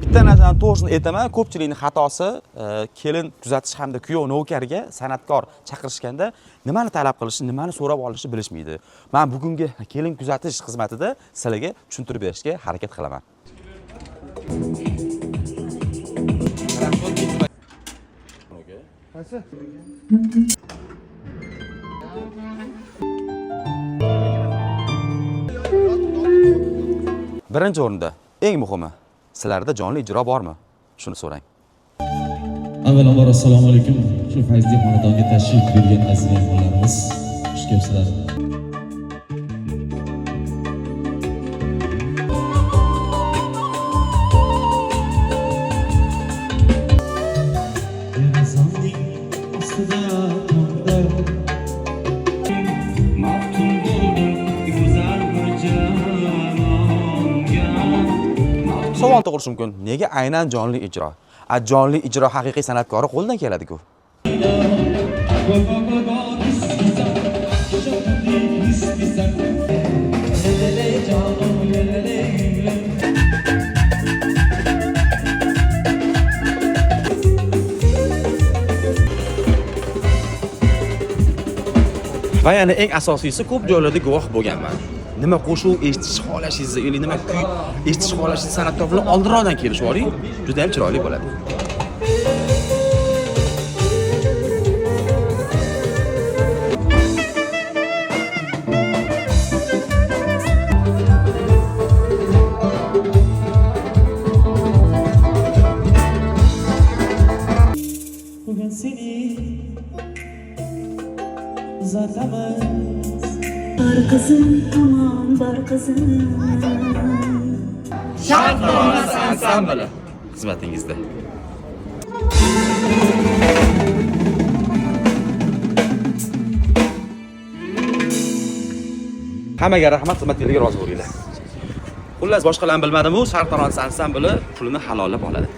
Bitta narsani to'g'risini aytaman, ko'pchilikning xatosi kelin kuzatish hamda kuyov navkarga san'atkor chaqirishganda nimani talab qilishi, nimani so'rab olishni bilishmaydi. Men bugungi kelin kuzatish xizmatida sizlarga tushuntirib berishga harakat qilaman. Birinchi o'rinda eng muhimi, sizlarda jonli ijro bormi? Shuni so'rang. Avvalambor assalomu alaykum. Shu fayzli xonadonga tashrif buyurgan aziz mehmonlarimiz, xush kelibsizlar. Savol tug'ilishi mumkin. Nega aynan jonli ijro? Jonli ijro haqiqiy san'atkori qo'ldan keladi-ku. Va yana eng asosiysi ko'p joylarda guvoh bo'lganman. Nima qo'shuv eshitish xohlashingizni, yoki nima kuy eshitish xohlashingizni san'atkor bilan oldinroqdan kelishib oling, juda ham chiroyli bo'ladi. Bugun seni uzataman. Bar qizim, aman bar qizim. Sharqona ansambli xizmatingizda. Hammaga rahmat, xizmatingizga rozi bo'linglar. Xullas boshqalarni bilmadim-u, Sharqona ansambli pulini halollab oladi.